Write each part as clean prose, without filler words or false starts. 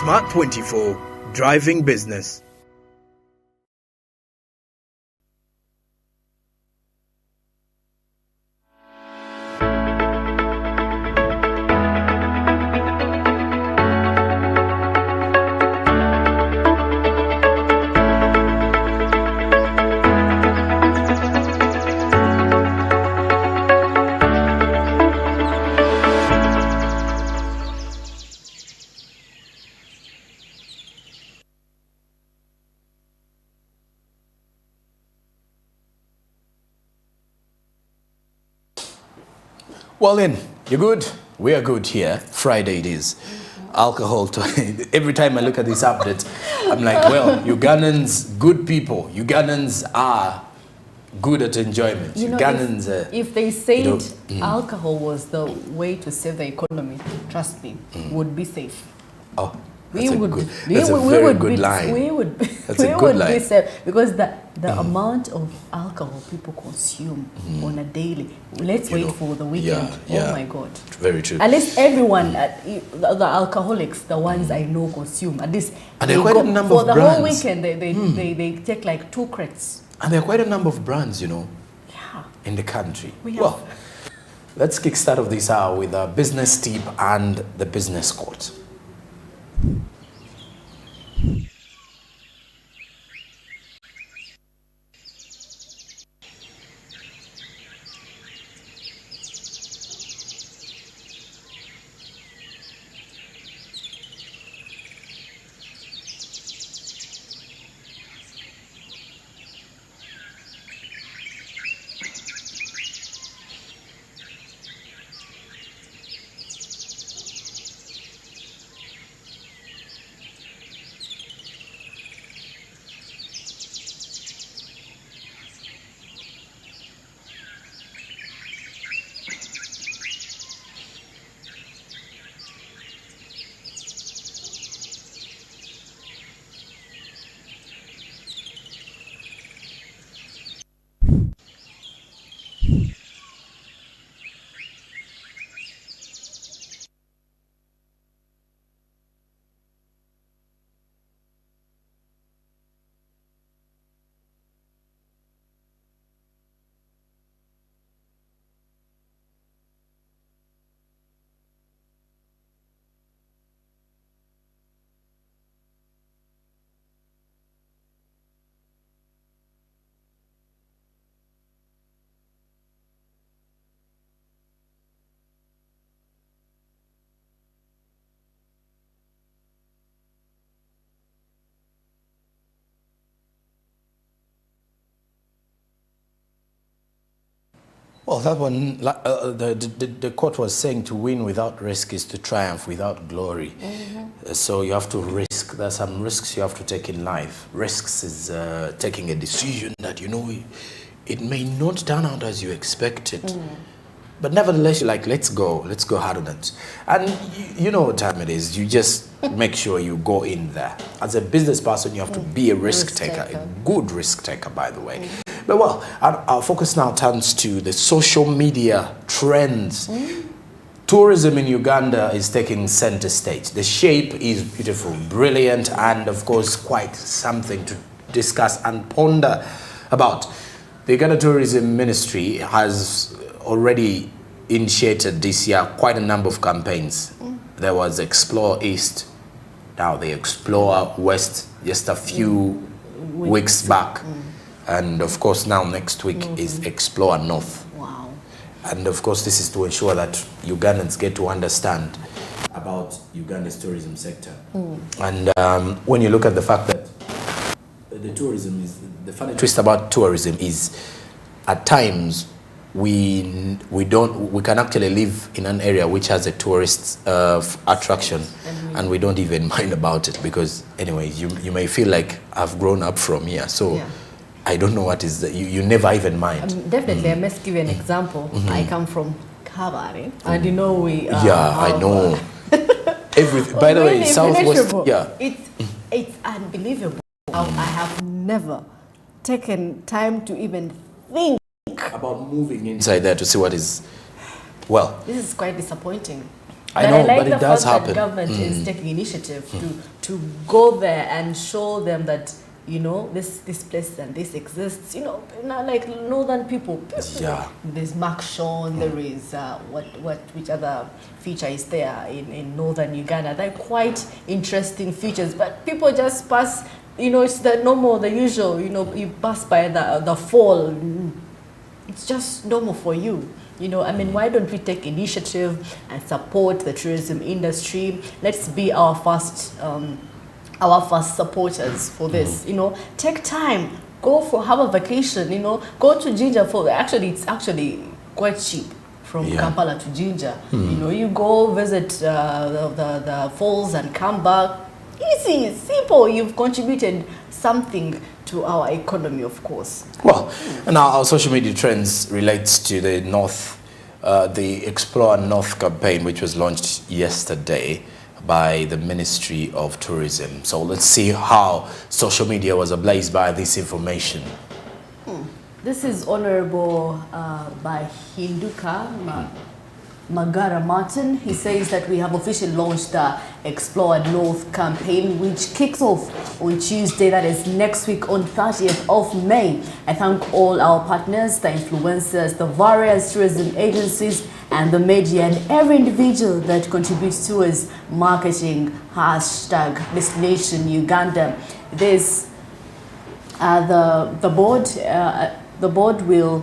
Smart 24, driving business. Well then, you're good. We are good here. Friday it is. Alcohol. Every time I look at this update, I'm like, well, Ugandans, good people. Ugandans are good at enjoyment. You know, Ugandans, if they said alcohol was the way to save the economy, trust me, would be safe. Oh, that's a very good line. We would be, That's a good line. be safe because the amount of alcohol people consume on a daily. Let's wait for the weekend. Yeah. Oh my God. Very true. At least everyone, the alcoholics, the ones I know consume. At least and there are quite a number for of the brands. whole weekend. They take like 2 crates. And there are quite a number of brands, Yeah. in the country. Well, let's kickstart of this hour with a business tip and the business court. Well, that one, the court was saying to win without risk is to triumph without glory. So you have to risk. There's some risks you have to take in life. Risks is taking a decision that, it may not turn out as you expected. But nevertheless, you're like, let's go hard on it. And you know what time it is. You just make sure you go in there. As a business person, you have to be a risk taker, a good risk taker, by the way. But well, our focus now turns to the social media trends. Tourism in Uganda is taking center stage. The shape is beautiful, brilliant, and of course, quite something to discuss and ponder about. The Uganda Tourism Ministry has already initiated this year quite a number of campaigns. There was Explore East, now the Explore West, just a few weeks back. And of course now next week is Explore North. Wow. And of course this is to ensure that Ugandans get to understand about Uganda's tourism sector. And when you look at the fact that the tourism is, the funny twist about tourism is at times we can actually live in an area which has a tourist attraction and we don't even mind about it because anyways you may feel like I've grown up from here, so I don't know what is the, you never even mind. Definitely. I must give you an example. I come from Kabare and we I know everything. By the way, Southwest, it's unbelievable. I have never taken time to even think about moving inside there to see what is, well. This is quite disappointing. I know, like but the it does fact that happen. government is taking initiative to go there and show them that, you know, this place and this exists. You know, like northern people. Yeah. There's Makshon. There is which other feature is there in northern Uganda? They're quite interesting features, but people just pass. You know, it's the normal, the usual. You know, you pass by the fall. It's just normal for you. You know, I mean, why don't we take initiative and support the tourism industry? Let's be our first supporters for this. You know, take time, have a vacation. You know, go to Jinja for. Actually, it's actually quite cheap from Kampala to Jinja. You know, you go visit the falls and come back. Easy, simple. You've contributed something to our economy, of course. Well, now our social media trends relates to the the Explore North campaign, which was launched yesterday by the Ministry of Tourism. So let's see how social media was ablaze by this information. This is honorable by Hinduka Magara Martin. He says that we have officially launched the Explore North campaign, which kicks off on Tuesday, that is next week on 30th of May. I thank all our partners, the influencers, the various tourism agencies, and the media, and every individual that contributes towards marketing hashtag Destination Uganda. This the board will.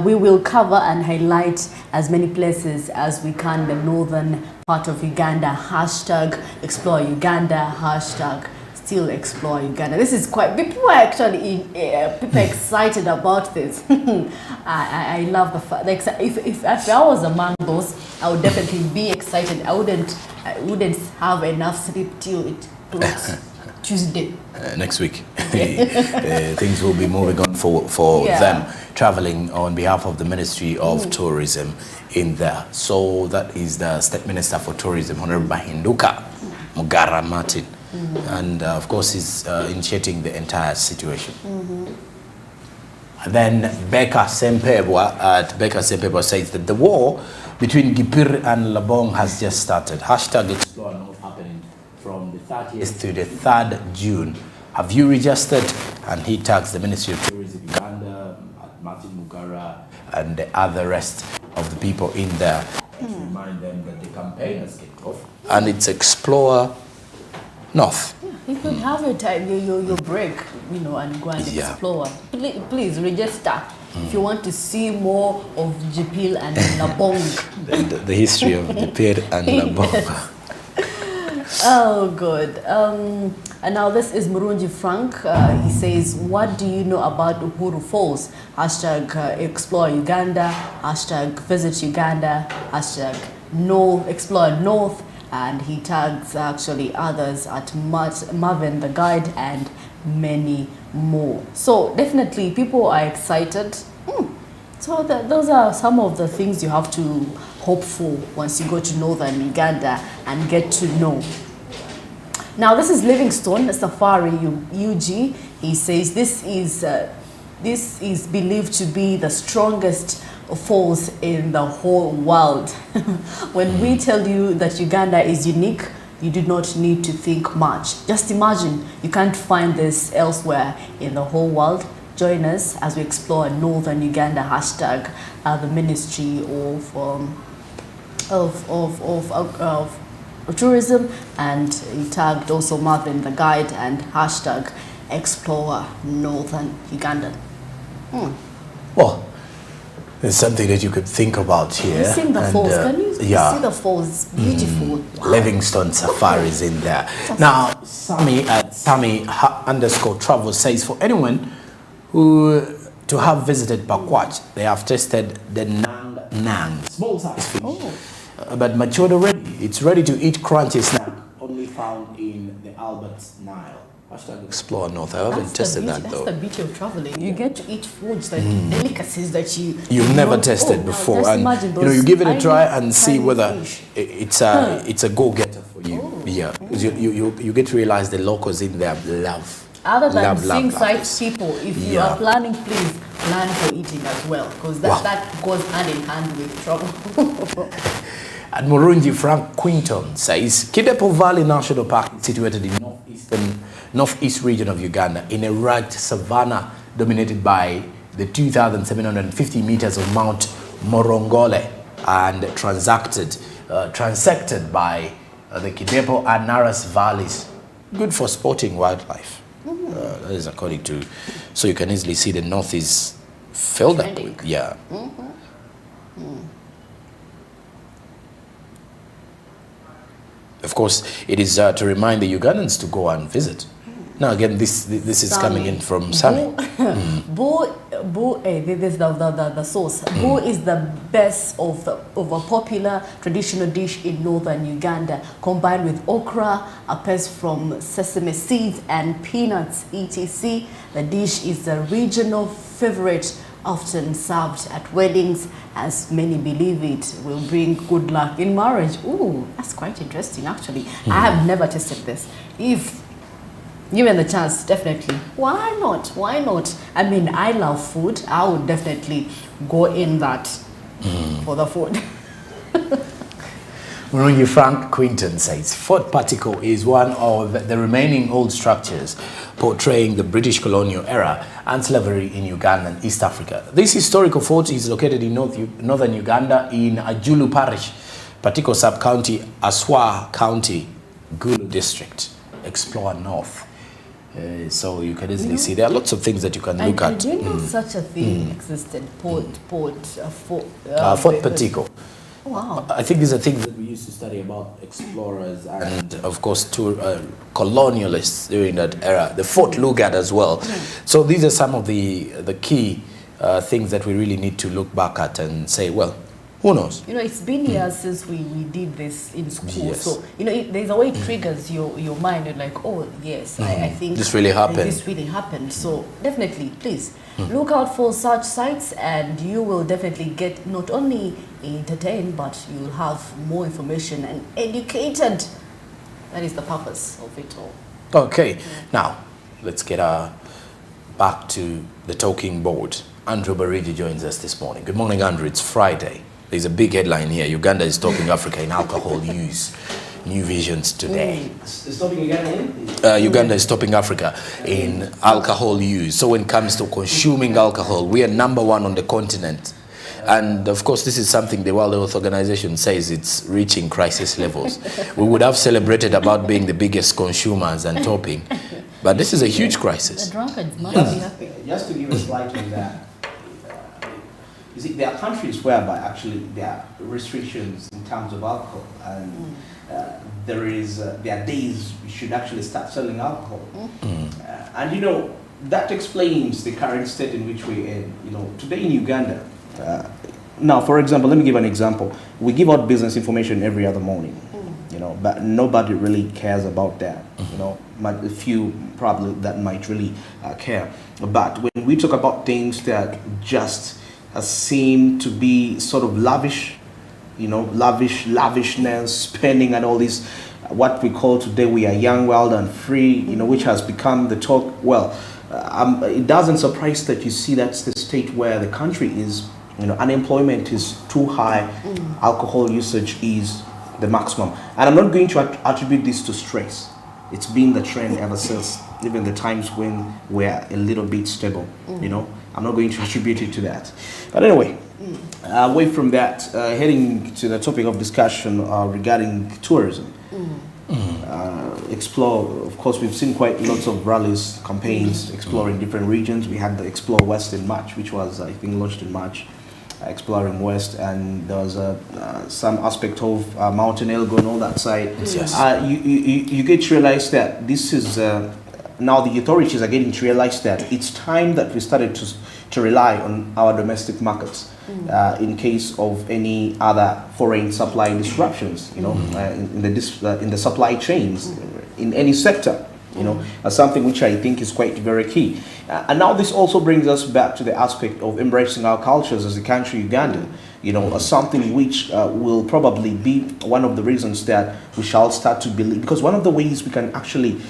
We will cover and highlight as many places as we can in the northern part of Uganda. Hashtag Explore Uganda. Hashtag Still Explore Uganda. This is quite. People are actually people excited about this. I love the fact. Like if I was among those, I would definitely be excited. I wouldn't have enough sleep till it closes. Tuesday. Next week. Things will be moving on for them, traveling on behalf of the Ministry of Tourism in there. So that is the State Minister for Tourism, Honorable Hinduka Mugara Martin. And of course he's initiating the entire situation. And then Becca Sempebwa says that the war between Gipir and Labong has just started. Hashtag Explore North happening from the 30th to the 3rd June. Have you registered? And he tags the Ministry of Tourism Uganda, Martin Mugara, and the other rest of the people in there to remind them that the campaign has kicked off. And it's Explore North. You could have your break, you know, and go and explore. Please register if you want to see more of Jipil and Labong. The history of Jipil and Labong. Oh, good. And now this is Murunji Frank. He says, what do you know about Uhuru Falls? Hashtag Explore Uganda. Hashtag Visit Uganda. Hashtag Explore North. And he tags actually others at Marvin the Guide and many more. So definitely people are excited. So those are some of the things you have to hope for once you go to northern Uganda and get to know. Now this is Livingstone Safari UG. He says this is believed to be the strongest falls in the whole world. When we tell you that Uganda is unique, you do not need to think much. Just imagine you can't find this elsewhere in the whole world. Join us as we explore northern Uganda. Hashtag the Ministry of Tourism, and he tagged also Marvin the Guide and hashtag Explore Northern Uganda. Well, there's something that you could think about here. You've seen the falls. Can you see the falls? It's beautiful. Wow. Livingstone Safari is in there. Now, Sammy at Sammy_travel says, for anyone who to have visited Pakwach, they have tested the Nang, small size fish, but matured already. It's ready to eat crunchy snack, only found in the Albert Nile. Hashtag Explore North. I haven't tested that though. That's the beauty of traveling. You get to eat foods, like delicacies that you've never tasted before, and you give it a try and see whether it's a go-getter for you. Yeah, because you get to realize the locals in there love. Other than seeing sight people, if you are planning, please plan for eating as well, because that goes hand in hand with travel. And Murungi Frank Quinton says, Kidepo Valley National Park is situated in northeast region of Uganda in a rugged savanna dominated by the 2,750 meters of Mount Morongole and transected by the Kidepo and Naras valleys. Good for sporting wildlife. That is according to, so you can easily see the north is filled up with, yeah. Of course, it is to remind the Ugandans to go and visit. Now again, this is coming in from Sami. This is the source. Boo is the best of a popular traditional dish in northern Uganda, combined with okra, a paste from sesame seeds and peanuts, etc. The dish is a regional favorite, often served at weddings, as many believe it will bring good luck in marriage. Ooh, that's quite interesting, actually. I have never tasted this. If given the chance, definitely. Why not? Why not? I mean, I love food. I would definitely go in that for the food. Murungi Frank Quinton says, Fort Particle is one of the remaining old structures portraying the British colonial era and slavery in Uganda and East Africa. This historical fort is located in northern Uganda in Ajulu Parish, Particle Sub-County, Aswa County, Gulu District. Explore North. So you can easily see there are lots of things that you can look at. I didn't know such a thing existed. Fort Particle. Wow. I think these are things that we used to study about explorers and, of course, colonialists during that era. The Fort Lugard as well. So these are some of the key things that we really need to look back at and say, well, who knows? You know, it's been years since we did this in school. Yes. So, you know, there's a way it triggers your mind. You're like, oh, yes, I think this really happened. This really happened. So definitely, please, look out for such sites and you will definitely get not only entertained, but you'll have more information and educated. That is the purpose of it all. Okay, now let's get back to the talking board. Andrew Barigi joins us this morning. Good morning, Andrew. It's Friday. There's a big headline here. Uganda is topping Africa in alcohol use. New Visions today. Stopping again? Uganda is topping Africa in alcohol use. So when it comes to consuming alcohol, we are number one on the continent. And of course, this is something the World Health Organization says it's reaching crisis levels. We would have celebrated about being the biggest consumers and topping, but this is a huge crisis. The drunkards must be happy. Just to give a light on that, you see, there are countries whereby actually there are restrictions in terms of alcohol, and there are days we should actually start selling alcohol. And you know, that explains the current state in which we're in. You know, today in Uganda, now, for example, let me give an example. We give out business information every other morning, you know, but nobody really cares about that. You know, a few probably that might really care. But when we talk about things that just seem to be sort of lavish, you know, lavishness, spending and all this, what we call today, we are young, wild and free, you know, which has become the talk. Well, it doesn't surprise that you see that's the state where the country is. You know, unemployment is too high, alcohol usage is the maximum. And I'm not going to attribute this to stress. It's been the trend ever since, even the times when we're a little bit stable, you know. I'm not going to attribute it to that. But anyway, away from that, heading to the topic of discussion regarding tourism. Explore, of course, we've seen quite lots of rallies, campaigns, exploring different regions. We had the Explore West in March, which was, I think, launched in March. Exploring West, and there was some aspect of Mountain Elgon, all that side. Yes. You get to realize that this is now the authorities are getting to realize that it's time that we started to rely on our domestic markets in case of any other foreign supply disruptions. You know, in the supply chains in any sector. You know, something which I think is quite very key. And now this also brings us back to the aspect of embracing our cultures as a country, Uganda. You know, something which will probably be one of the reasons that we shall start to believe, because one of the ways we can actually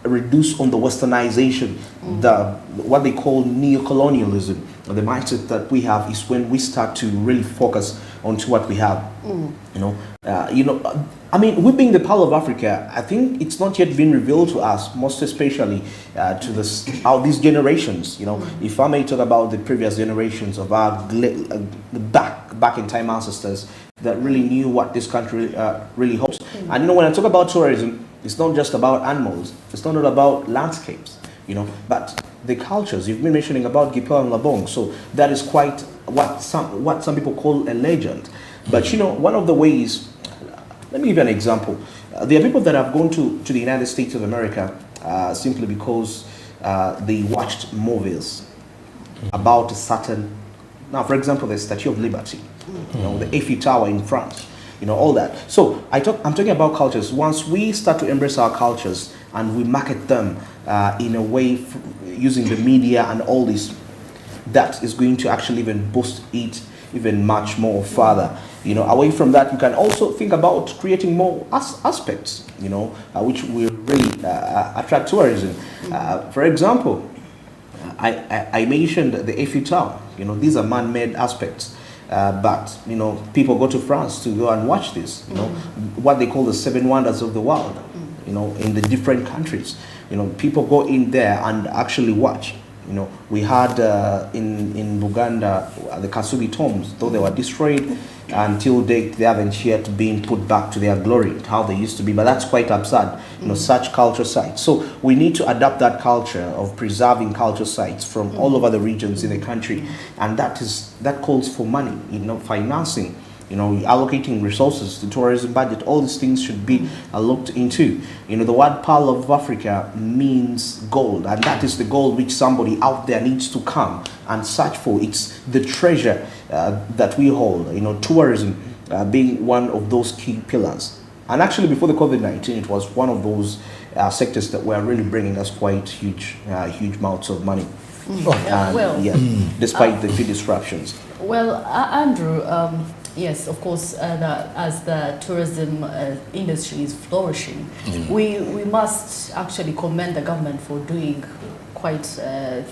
reduce on the westernization, what they call neo-colonialism, the mindset that we have, is when we start to really focus onto what we have. I mean, we being the Pearl of Africa, I think it's not yet been revealed to us, most especially to these generations. If I may talk about the previous generations of our back in time ancestors that really knew what this country really holds. And when I talk about tourism, it's not just about animals, it's not about landscapes, but the cultures. You've been mentioning about Gipel and Labong, so that is quite what some people call a legend. But one of the ways, let me give you an example. There are people that have gone to the United States of America simply because they watched movies about a certain. Now, for example, the Statue of Liberty, the Eiffel Tower in France, all that. So I'm talking about cultures. Once we start to embrace our cultures and we market them in a way using the media and all this, that is going to actually even boost it even much more further. Away from that, you can also think about creating more aspects, which will really attract tourism. For example, I mentioned the Eiffel Tower. These are man-made aspects. But people go to France to go and watch this. What they call the 7 wonders of the world. In the different countries. People go in there and actually watch. We had in Buganda the Kasubi tombs, though they were destroyed until date, they haven't yet been put back to their glory, how they used to be. But that's quite absurd, such culture sites. So we need to adapt that culture of preserving culture sites from all over the regions in the country, and that calls for money, financing. Allocating resources to tourism budget, all these things should be looked into. The word Pearl of Africa means gold, and that is the gold which somebody out there needs to come and search for. It's the treasure that we hold, tourism being one of those key pillars. And actually before the COVID-19, it was one of those sectors that were really bringing us quite huge amounts of money. Despite the few disruptions. Well, Andrew, yes, of course, as the tourism industry is flourishing, we must actually commend the government for doing quite a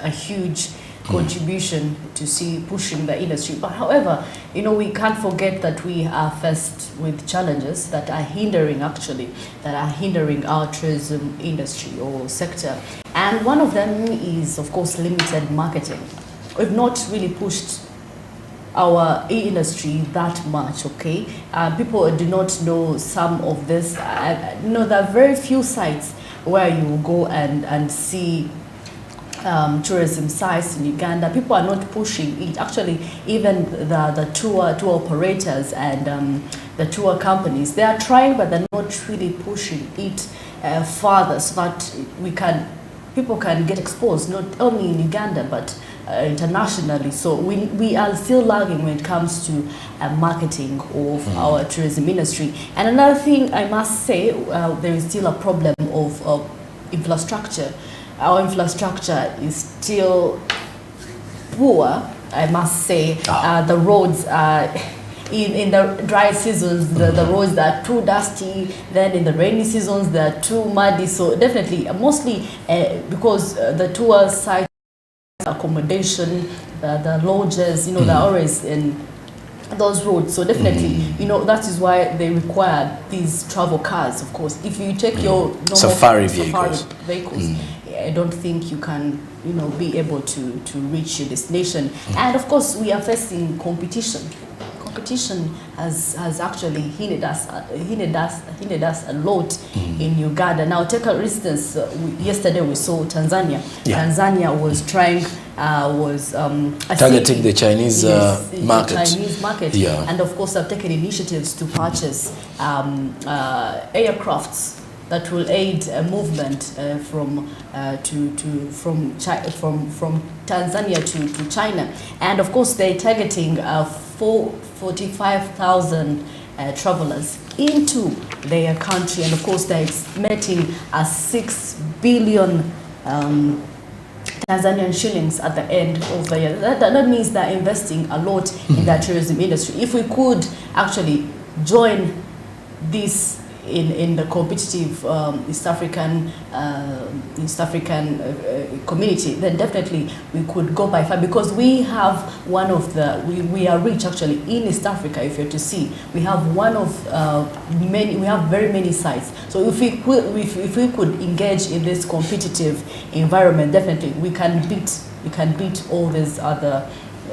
huge contribution to pushing the industry. But however, we can't forget that we are faced with challenges that are hindering our tourism industry or sector. And one of them is, of course, limited marketing. We've not really pushed our industry that much, okay? People do not know some of this. There are very few sites where you go and see tourism sites in Uganda. People are not pushing it. Actually, even the tour operators and the tour companies, they are trying, but they're not really pushing it further so that people can get exposed, not only in Uganda, but internationally. So we are still lagging when it comes to marketing of our tourism industry. And another thing I must say, there is still a problem of infrastructure. Our infrastructure is still poor, I must say. The roads are in the dry seasons, the roads that are too dusty. Then in the rainy seasons, they are too muddy. So definitely, mostly because the tour site accommodation, the lodges, they're always in those roads. So definitely, that is why they require these travel cars. Of course, if you take your normal safari vehicles, I don't think you can, be able to reach your destination. And of course, we are facing competition. Competition has actually hindered us a lot in Uganda. Now, take for instance, yesterday we saw Tanzania. Tanzania was trying, targeting the Chinese market. The Chinese market, and of course, have taken initiatives to purchase aircrafts that will aid movement from Tanzania to China. And of course, they're targeting 45,000 travelers into their country. And of course, they're estimating 6 billion Tanzanian shillings at the end of the year. That means they're investing a lot in the tourism industry. If we could actually join this in the competitive East African community, then definitely we could go by far, because we have one of the we are rich actually in East Africa. If you're to see, we have one of many. We have very many sites. So if we could engage in this competitive environment, definitely we can beat all these other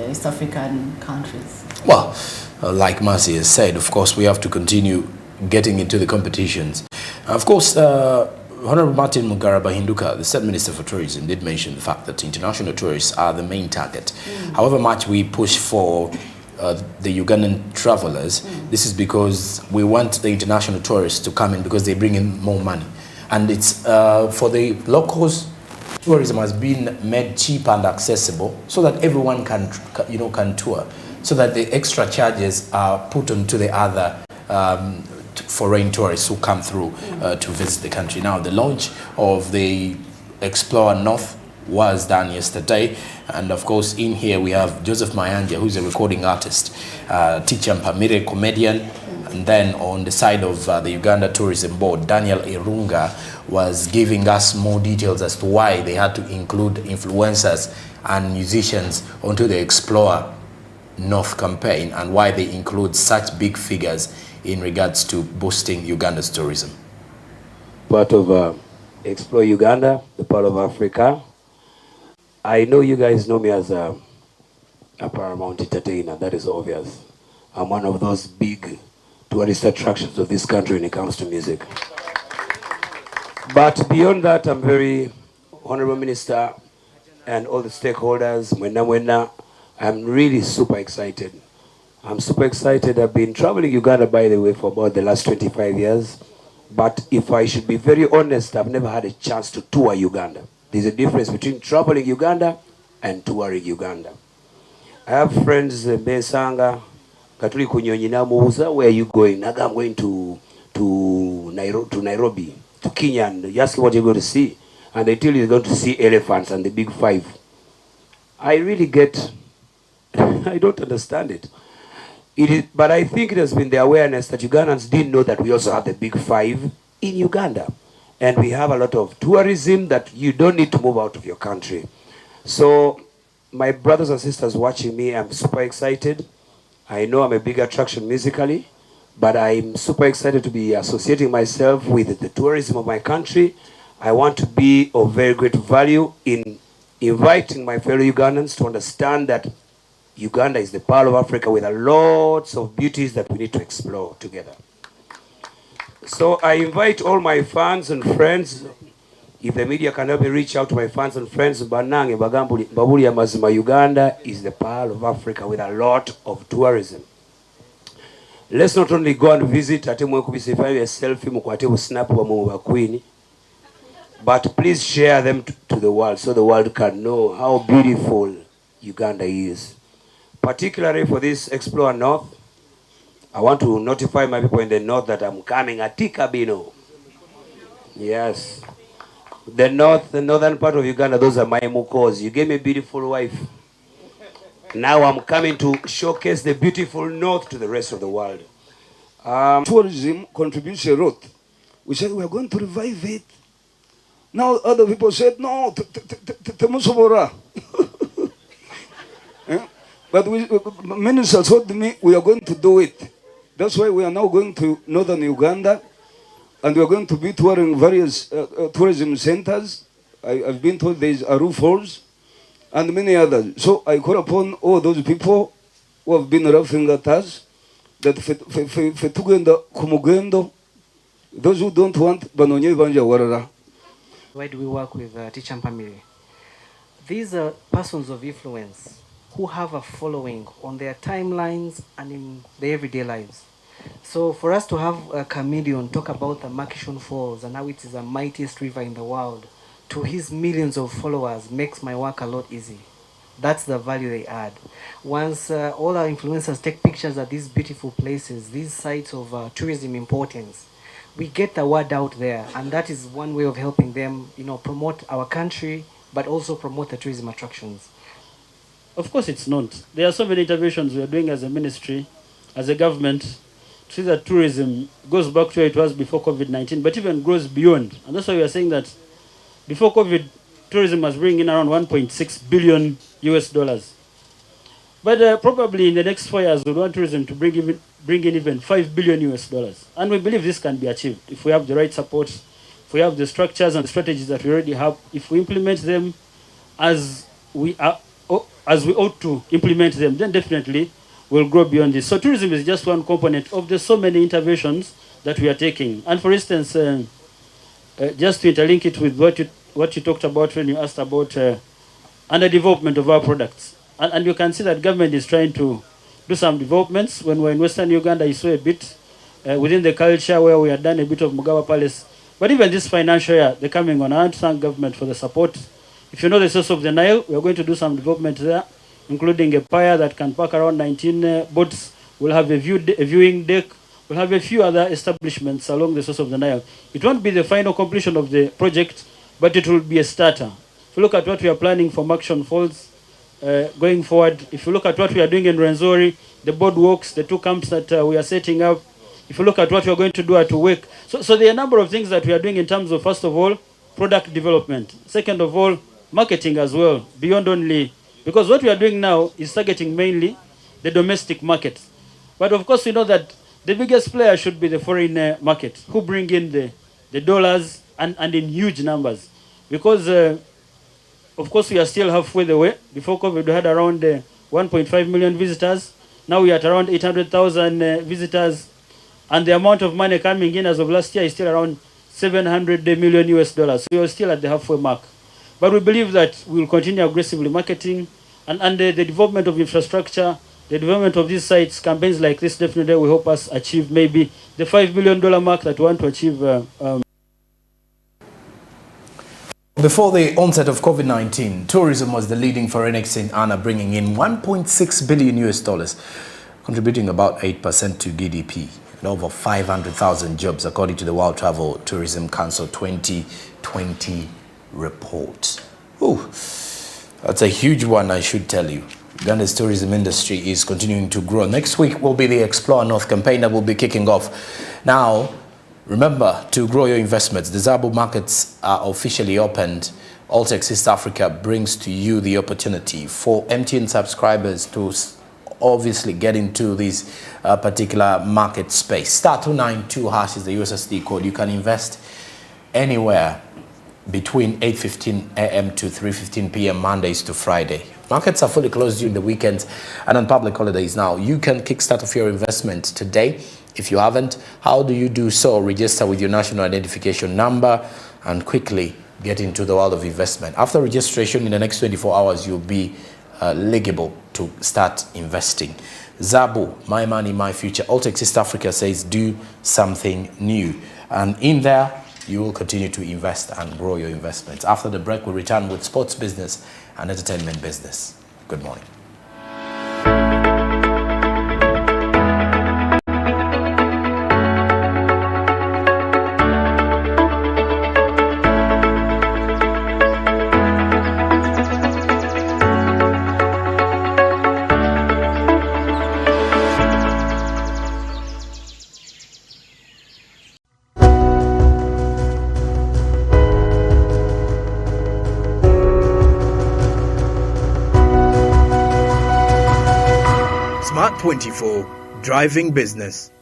East African countries. Well, like Mercy has said, of course, we have to continue getting into the competitions. Of course, Honorable Martin Mugaraba Hinduka, the State Minister for Tourism, did mention the fact that international tourists are the main target. However much we push for the Ugandan travelers, this is because we want the international tourists to come in because they bring in more money. And it's for the locals, tourism has been made cheap and accessible so that everyone can tour, so that the extra charges are put onto the other foreign tourists who come through to visit the country. Now, the launch of the Explore North was done yesterday, and of course in here we have Joseph Mayanja, who's a recording artist, Teacher Mpamire, comedian, and then on the side of the Uganda Tourism Board, Daniel Irunga was giving us more details as to why they had to include influencers and musicians onto the Explore North campaign, and why they include such big figures in regards to boosting Uganda's tourism. Part of Explore Uganda, the part of Africa. I know you guys know me as a Paramount entertainer, that is obvious. I'm one of those big tourist attractions of this country when it comes to music. But beyond that, I'm very Honorable Minister and all the stakeholders, I'm really super excited. I'm super excited. I've been traveling Uganda, by the way, for about the last 25 years. But if I should be very honest, I've never had a chance to tour Uganda. There's a difference between traveling Uganda and touring Uganda. I have friends in Besanga, Katuli Kunyonyina Muza, where are you going? Naga, I'm going to Nairobi, to Kenya, and you ask what you're going to see. And they tell you you're going to see elephants and the big five. I really I don't understand it. But I think it has been the awareness that Ugandans didn't know that we also have the big five in Uganda. And we have a lot of tourism that you don't need to move out of your country. So my brothers and sisters watching me, I'm super excited. I know I'm a big attraction musically, but I'm super excited to be associating myself with the tourism of my country. I want to be of very great value in inviting my fellow Ugandans to understand that Uganda is the pearl of Africa with a lots of beauties that we need to explore together. So I invite all my fans and friends, if the media can help me reach out to my fans and friends, Banange, Babuli Mazima, Uganda is the pearl of Africa with a lot of tourism. Let's not only go and visit, a selfie, snap, queen, but please share them to the world so the world can know how beautiful Uganda is. Particularly for this Explore North, I want to notify my people in the north that I'm coming at Tikabino. Yes. The northern part of Uganda, those are my mukos. You gave me a beautiful wife. Now I'm coming to showcase the beautiful north to the rest of the world. Tourism contribution route. We said we are going to revive it. Now other people said, no, Temusubora. But minister told me we are going to do it. That's why we are now going to northern Uganda, and we are going to be touring various tourism centers. I've been told there is Aru Falls and many others. So I call upon all those people who have been laughing at us that fetugenda kumugendo, those who don't want banonye banja warara. Why do we work with Teacher Mpamire? These are persons of influence who have a following on their timelines and in their everyday lives. So for us to have a comedian talk about the Makishon Falls and how it is the mightiest river in the world to his millions of followers makes my work a lot easy. That's the value they add. Once all our influencers take pictures at these beautiful places, these sites of tourism importance, we get the word out there, and that is one way of helping them, promote our country, but also promote the tourism attractions. Of course it's not. There are so many interventions we are doing as a ministry, as a government, see that tourism goes back to where it was before COVID-19, but even grows beyond. And that's why we are saying that before COVID, tourism was bringing in around 1.6 billion US dollars. But probably in the next 4 years, we want tourism to bring in even 5 billion US dollars. And we believe this can be achieved if we have the right support, if we have the structures and strategies that we already have, if we implement them as we ought to implement them, then definitely we'll grow beyond this. So tourism is just one component of the so many interventions that we are taking. And for instance, just to interlink it with what you talked about when you asked about underdevelopment of our products. And you can see that government is trying to do some developments. When we're in Western Uganda, you saw a bit within the culture where we had done a bit of Mugabe Palace. But even this financial year, they're coming on. I want to thank government for the support. If you know the source of the Nile, we are going to do some development there, including a pier that can park around 19 boats. We'll have a viewing deck. We'll have a few other establishments along the source of the Nile. It won't be the final completion of the project, but it will be a starter. If you look at what we are planning for Action Falls, going forward, if you look at what we are doing in Rwenzori, the boardwalks, the 2 camps that we are setting up, if you look at what we are going to do at Uwek. So there are a number of things that we are doing in terms of, first of all, product development. Second of all, marketing as well, beyond only, because what we are doing now is targeting mainly the domestic market. But of course, we know that the biggest player should be the foreign market, who bring in the dollars and in huge numbers. Because of course, we are still halfway the way. Before COVID, we had around 1.5 million visitors. Now we are at around 800,000 visitors. And the amount of money coming in as of last year is still around 700 million US dollars. So we are still at the halfway mark. But we believe that we will continue aggressively marketing and the development of infrastructure, the development of these sites, campaigns like this definitely will help us achieve maybe the $5 billion mark that we want to achieve. Before the onset of COVID-19, tourism was the leading foreign exchange earner, bringing in 1.6 billion US dollars, contributing about 8% to GDP and over 500,000 jobs, according to the World Travel Tourism Council 2020 report. Ooh, that's a huge one, I should tell you. Uganda's tourism industry is continuing to grow. Next week will be the Explore North campaign that will be kicking off. Now, remember to grow your investments. The Zabu markets are officially opened. Altex East Africa brings to you the opportunity for MTN subscribers to obviously get into this particular market space. Star 292 hash is the USSD code. You can invest anywhere between 8:15 a.m. to 3:15 p.m. Mondays to Friday. Markets are fully closed during the weekends and on public holidays now. You can kickstart off your investment today. If you haven't, how do you do so? Register with your national identification number and quickly get into the world of investment. After registration, in the next 24 hours, you'll be eligible to start investing. Zabu, my money, my future. Altex East Africa says do something new. And in there, you will continue to invest and grow your investments. After the break, we'll return with sports business and entertainment business. Good morning. Smart 24, driving business.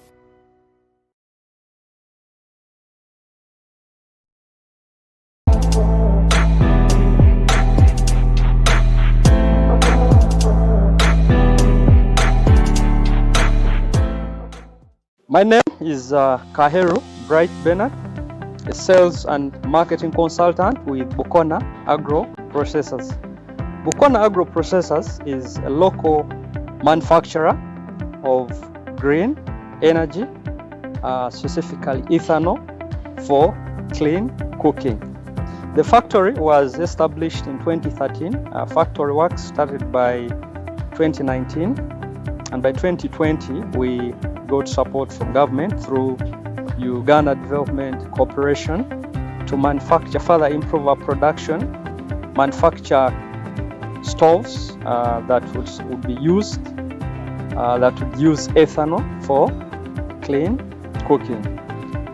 My name is Kaheru Bright Bernard, a sales and marketing consultant with Bukona Agro Processors. Bukona Agro Processors is a local manufacturer of green energy, specifically ethanol for clean cooking. The factory was established in 2013. Factory work started by 2019, and by 2020 we got support from government through Uganda Development Corporation to further improve our production, manufacture stoves that would be used, that would use ethanol for clean cooking.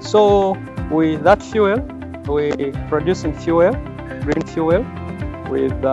So with that fuel, we're producing fuel, green fuel, with